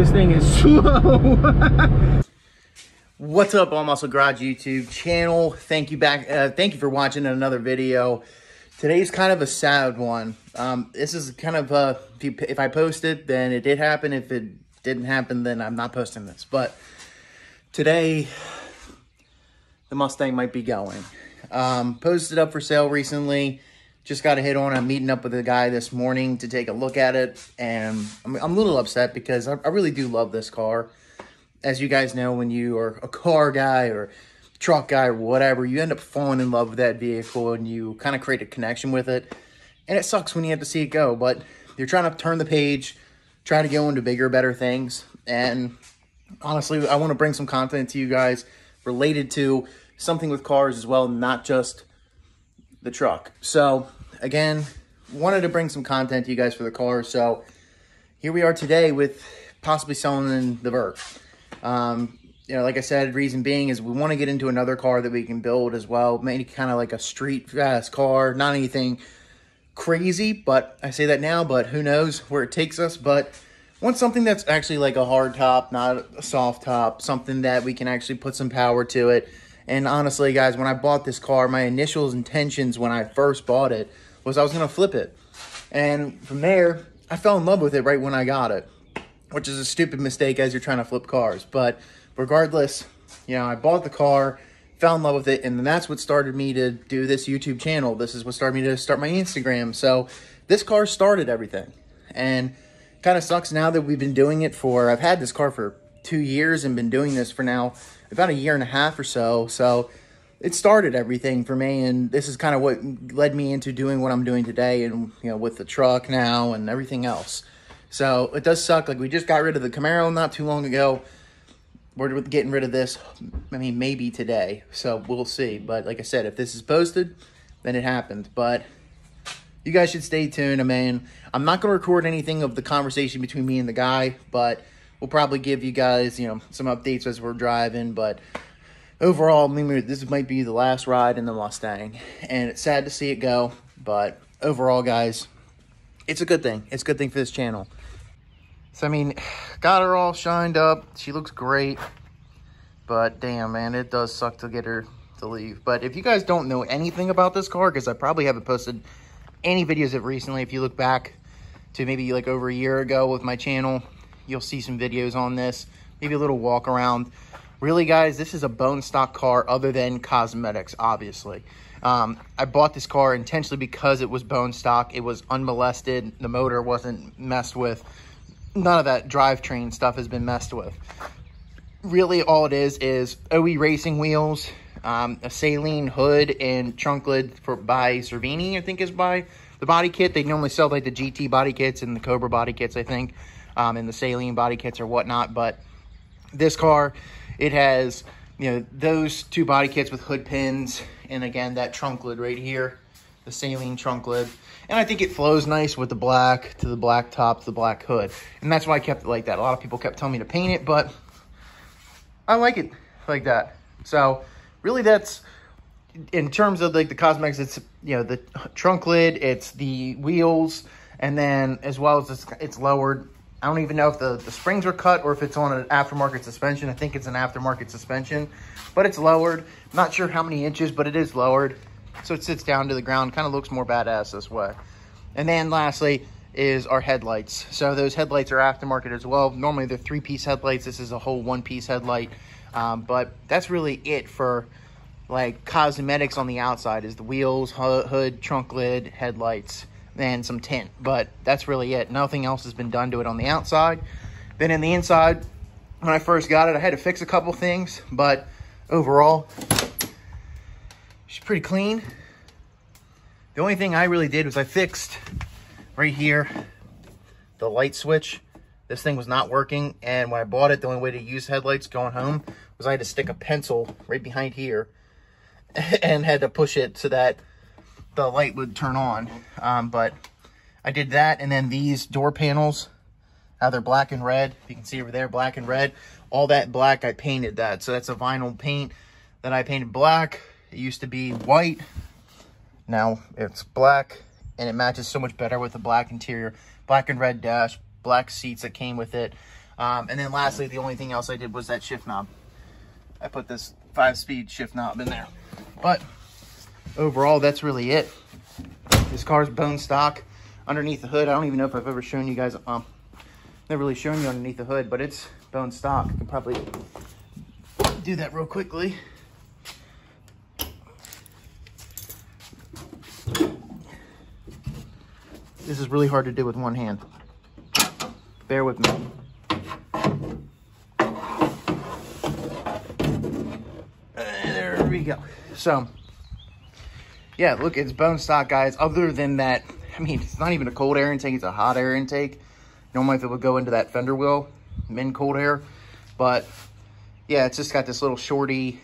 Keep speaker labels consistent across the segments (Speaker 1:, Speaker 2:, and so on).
Speaker 1: This thing is slow. What's up, All Muscle Garage YouTube channel? Thank you for watching another video. Today's kind of a sad one. This is kind of if I post it, then it did happen. If it didn't happen, then I'm not posting this. But today, the Mustang might be going. Posted up for sale recently. Just got a hit on. I'm meeting up with a guy this morning to take a look at it, and I'm a little upset because I really do love this car. As you guys know, when you are a car guy or truck guy or whatever, you end up falling in love with that vehicle and you kind of create a connection with it. And it sucks when you have to see it go, but you're trying to turn the page, try to go into bigger, better things. And honestly, I want to bring some content to you guys related to something with cars as well, not just the truck. So again, wanted to bring some content to you guys for the car. So here we are today with possibly selling the Vert. You know, like I said, reason being is we want to get into another car that we can build as well. Maybe kind of like a street fast car, not anything crazy, but I say that now, but who knows where it takes us. But want something that's actually like a hard top, not a soft top, something that we can actually put some power to it. And honestly, guys, when I bought this car, my initial intentions when I first bought it was I was going to flip it. And from there, I fell in love with it right when I got it, which is a stupid mistake as you're trying to flip cars. But regardless, you know, I bought the car, fell in love with it, and then that's what started me to do this YouTube channel. This is what started me to start my Instagram. So this car started everything. And kind of sucks now that we've been doing it for, I've had this car for 2 years and been doing this for now about a year and a half or so. So it started everything for me, and this is kind of what led me into doing what I'm doing today, and you know, with the truck now and everything else. So it does suck. Like, we just got rid of the Camaro not too long ago. We're getting rid of this, I mean, maybe today. So we'll see. But like I said, if this is posted, then it happened. But you guys should stay tuned. I mean, I'm not going to record anything of the conversation between me and the guy, but we'll probably give you guys, you know, some updates as we're driving. But overall, I mean, this might be the last ride in the Mustang, and it's sad to see it go. But overall, guys, it's a good thing. It's a good thing for this channel. So, I mean, got her all shined up. She looks great. But, damn, man, it does suck to get her to leave. But if you guys don't know anything about this car, because I probably haven't posted any videos of it recently. If you look back to maybe like over a year ago with my channel, you'll see some videos on this. Maybe a little walk around. Really, guys, this is a bone stock car other than cosmetics, obviously. I bought this car intentionally because it was bone stock. It was unmolested. The motor wasn't messed with. None of that drivetrain stuff has been messed with. Really, all it is OE racing wheels, a saline hood and trunk lid by Cervini, I think is by the body kit. They normally sell like the GT body kits and the Cobra body kits, I think, and the saline body kits or whatnot. But this car, it has, you know, those two body kits with hood pins, and again, that trunk lid right here, the saline trunk lid. And I think it flows nice with the black, to the black top, to the black hood. And that's why I kept it like that. A lot of people kept telling me to paint it, but I like it like that. So really, that's, in terms of like the cosmetics, it's, you know, the trunk lid, it's the wheels, and then as well as it's lowered. I don't even know if the springs are cut or if it's on an aftermarket suspension. I think it's an aftermarket suspension, but it's lowered. Not sure how many inches, but it is lowered. So it sits down to the ground, kind of looks more badass this way. And then lastly is our headlights. So those headlights are aftermarket as well. Normally they're 3-piece headlights. This is a whole 1-piece headlight. But that's really it for like cosmetics on the outside, is the wheels, hood, trunk lid, headlights, and some tint. But that's really it. Nothing else has been done to it on the outside. Then in the inside, when I first got it, I had to fix a couple things, but overall, she's pretty clean. The only thing I really did was I fixed right here the light switch. This thing was not working, and when I bought it, the only way to use headlights going home was I had to stick a pencil right behind here and had to push it so that the light would turn on. But I did that, and then these door panels, how they're black and red. You can see over there, black and red. All that black, I painted that. So that's a vinyl paint that I painted black. It used to be white. Now it's black, and it matches so much better with the black interior. Black and red dash, black seats that came with it. And then lastly, the only thing else I did was that shift knob. I put this 5-speed shift knob in there. But overall, that's really it. This car's bone stock underneath the hood. I don't even know if I've ever shown you guys, never really shown you underneath the hood, but it's bone stock. I can probably do that real quickly. This is really hard to do with one hand. Bear with me. There we go. So, yeah, look, it's bone stock, guys. Other than that, I mean, it's not even a cold air intake, it's a hot air intake. Normally, if it would go into that fender wheel, min cold air. But, yeah, it's just got this little shorty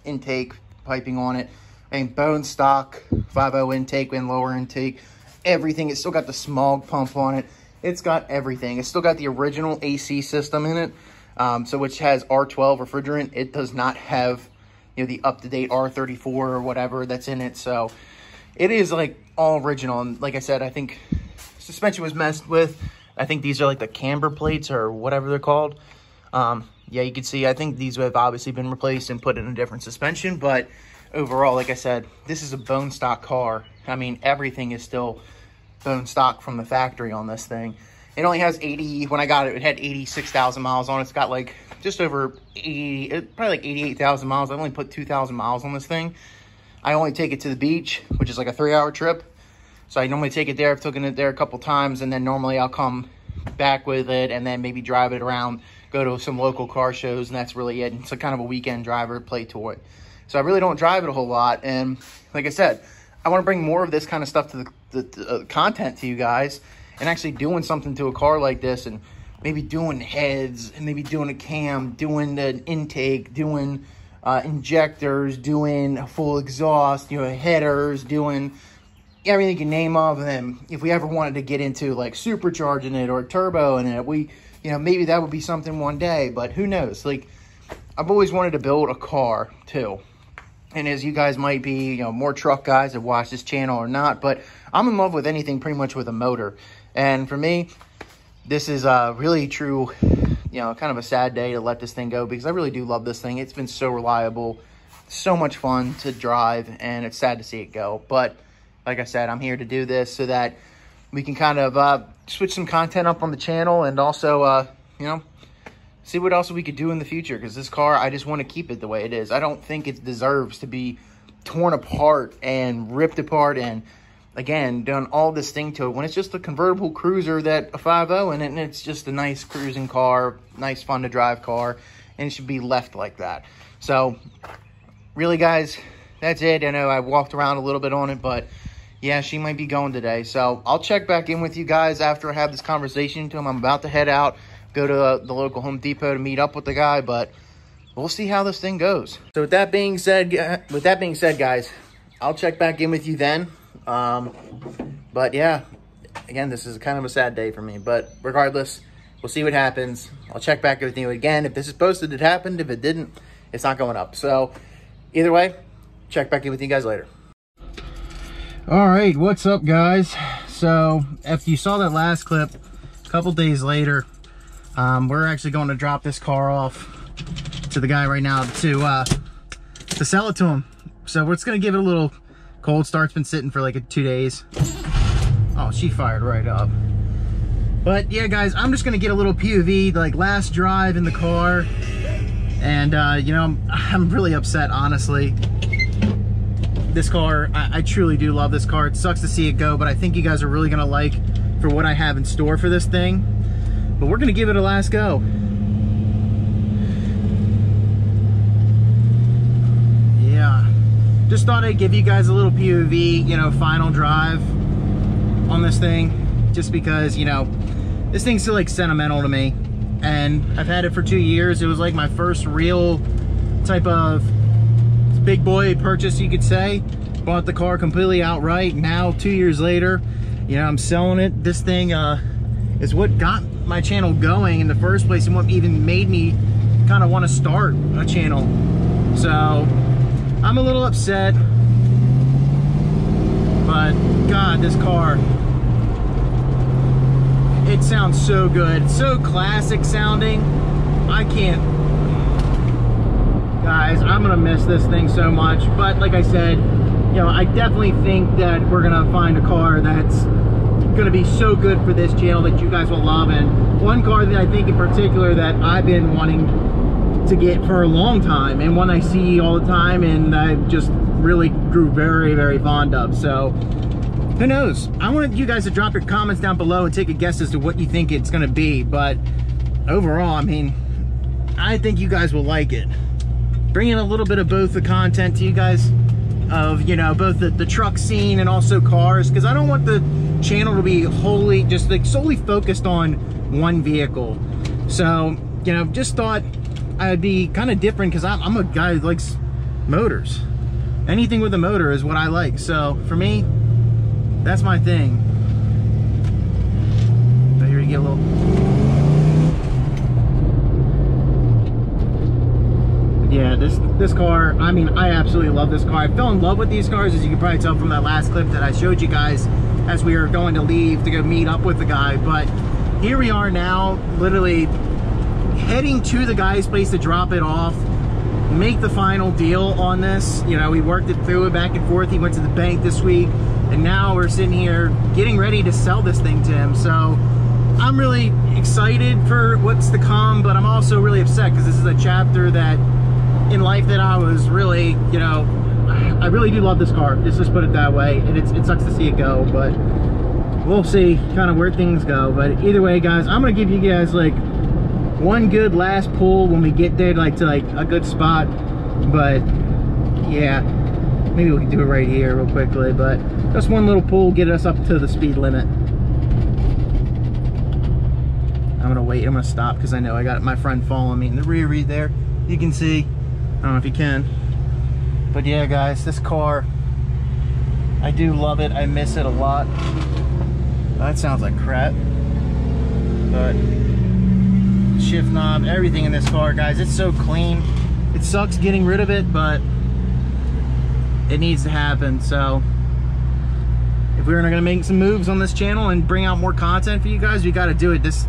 Speaker 1: intake piping on it. I mean, bone stock, 5.0 intake and lower intake. Everything. It's still got the smog pump on it. It's got everything. It's still got the original AC system in it, so which has R12 refrigerant. It does not have, you know, the up-to-date R34 or whatever that's in it. So it is like all original. And like I said, I think suspension was messed with. I think these are like the camber plates or whatever they're called. Yeah, you can see, I think these have obviously been replaced and put in a different suspension, but overall, like I said, this is a bone stock car. I mean, everything is still bone stock from the factory on this thing. It only has 80, when I got it, it had 86,000 miles on it. It's got like just over 80, probably like 88,000 miles. I only put 2,000 miles on this thing. I only take it to the beach, which is like a 3-hour trip. So I normally take it there. I've taken it there a couple times, and then normally I'll come back with it and then maybe drive it around, go to some local car shows, and that's really it. It's a kind of a weekend driver, play toy. So I really don't drive it a whole lot. And like I said, I want to bring more of this kind of stuff to the content to you guys, and actually doing something to a car like this, and maybe doing heads, and maybe doing a cam, doing the intake, doing injectors, doing a full exhaust, you know, headers, doing everything you can name of. And then if we ever wanted to get into like supercharging it or turbo in it, we, you know, maybe that would be something one day, but who knows? Like, I've always wanted to build a car too. And as you guys might be, you know, more truck guys that watch this channel or not, but I'm in love with anything pretty much with a motor. And for me, this is really true, you know, kind of a sad day to let this thing go, because I really do love this thing. It's been so reliable, so much fun to drive, and it's sad to see it go. But like I said, I'm here to do this so that we can kind of switch some content up on the channel, and also, you know, see what else we could do in the future, because this car, I just want to keep it the way it is. I don't think it deserves to be torn apart and ripped apart and, again, done all this thing to it when it's just a convertible cruiser that a 5.0 in it, and it's just a nice cruising car, nice fun to drive car, and it should be left like that. So really, guys, that's it. I know I walked around a little bit on it, but yeah, she might be going today. So I'll check back in with you guys after I have this conversation to him. I'm about to head out, go to the local Home Depot to meet up with the guy, but we'll see how this thing goes. So with that being said, guys, I'll check back in with you then. But yeah, again, this is kind of a sad day for me, but regardless, we'll see what happens. I'll check back with you again. If this is posted, it happened. If it didn't, it's not going up. So either way, check back in with you guys later. All right, what's up, guys? So after you saw that last clip, a couple days later, we're actually going to drop this car off to the guy right now to sell it to him. So we're just gonna give it a little cold start. It's been sitting for like 2 days. Oh, she fired right up. But yeah, guys, I'm just gonna get a little POV, like last drive in the car, and you know, I'm really upset, honestly. This car, I truly do love this car. It sucks to see it go, but I think you guys are really gonna like for what I have in store for this thing. But we're gonna give it a last go. Yeah, just thought I'd give you guys a little POV, you know, final drive on this thing, just because, you know, this thing's still like sentimental to me, and I've had it for 2 years. It was like my first real type of big boy purchase, you could say. Bought the car completely outright. Now 2 years later, you know, I'm selling it. This thing is what got my channel going in the first place, and what even made me kind of want to start a channel. So I'm a little upset, but God, this car, it's sounds so good, so classic sounding. I can't, guys, I'm gonna miss this thing so much. But like I said, you know, I definitely think that we're gonna find a car that's gonna be so good for this channel that you guys will love. And one car that I think in particular that I've been wanting to get for a long time, and one I see all the time, and I just really grew very, very fond of. So who knows? I wanted you guys to drop your comments down below and take a guess as to what you think it's gonna be. But overall, I mean, I think you guys will like it. Bringing a little bit of both the content to you guys, of, you know, both the truck scene and also cars, because I don't want the channel to be wholly just like solely focused on one vehicle. So, you know, just thought I'd be kind of different, because I'm a guy who likes motors. Anything with a motor is what I like. So for me, that's my thing. So here you get a little. Yeah, this car, I mean, I absolutely love this car. I fell in love with these cars, as you can probably tell from that last clip that I showed you guys as we were going to leave to go meet up with the guy. But here we are now, literally heading to the guy's place to drop it off, make the final deal on this. You know, we worked it through it back and forth. He went to the bank this week, and now we're sitting here getting ready to sell this thing to him. So I'm really excited for what's to come, but I'm also really upset, because this is a chapter that in life that I was really, you know, I really do love this car. Let's just put it that way. And it sucks to see it go, but we'll see kind of where things go. But either way, guys, I'm gonna give you guys like one good last pull when we get there, like to like a good spot. But yeah, maybe we can do it right here real quickly. But just one little pull, get us up to the speed limit. I'm gonna wait. I'm gonna stop because I know I got my friend following me in the rear read there. You can see. I don't know if you can. But yeah, guys, this car, I do love it. I miss it a lot. That sounds like crap. But shift knob, everything in this car, guys, it's so clean. It sucks getting rid of it, but it needs to happen. So if we're gonna make some moves on this channel and bring out more content for you guys, we got to do it. This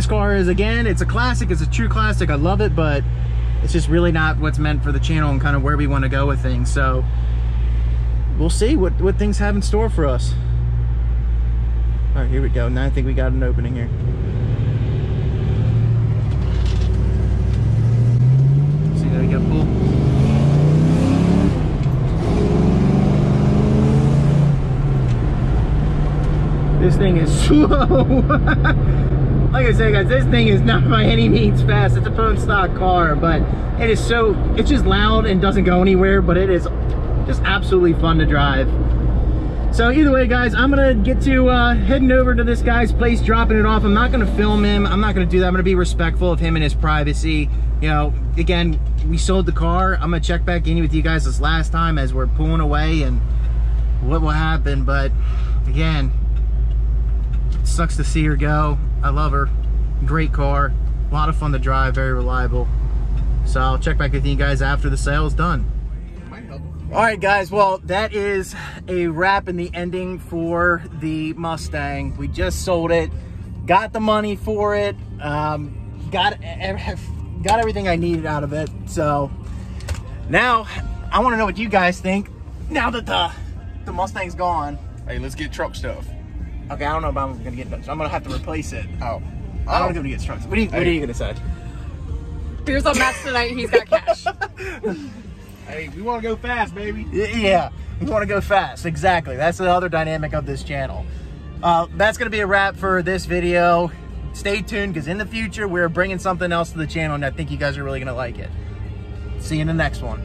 Speaker 1: car is, again, it's a classic. It's a true classic. I love it, but it's just really not what's meant for the channel and kind of where we want to go with things. So we'll see what things have in store for us. All right, here we go. Now I think we got an opening here. See, there we go. Pull. This thing is slow. Like I said, guys, this thing is not by any means fast. It's a phone stock car, but it is so, it's just loud and doesn't go anywhere, but it is just absolutely fun to drive. So either way, guys, I'm gonna get to heading over to this guy's place, dropping it off. I'm not gonna film him. I'm not gonna do that. I'm gonna be respectful of him and his privacy. You know, again, we sold the car. I'm gonna check back in with you guys this last time as we're pulling away and what will happen. But again, it sucks to see her go. I love her. Great car. A lot of fun to drive. Very reliable. So I'll check back with you guys after the sale is done. All right, guys. Well, that is a wrap in the ending for the Mustang. We just sold it. Got the money for it. Got everything I needed out of it. So now I want to know what you guys think. Now that the Mustang's gone.
Speaker 2: Hey, let's get truck stuff.
Speaker 1: Okay, I don't know if I'm gonna get. I'm gonna have to replace it.
Speaker 2: Oh,
Speaker 1: I'm not gonna get trucks. What are you gonna say?
Speaker 3: Here's on Matt's tonight. He's got cash.
Speaker 2: Hey, we want to go fast, baby.
Speaker 1: Yeah, we want to go fast. Exactly. That's the other dynamic of this channel. That's gonna be a wrap for this video. Stay tuned, because in the future we're bringing something else to the channel, and I think you guys are really gonna like it. See you in the next one.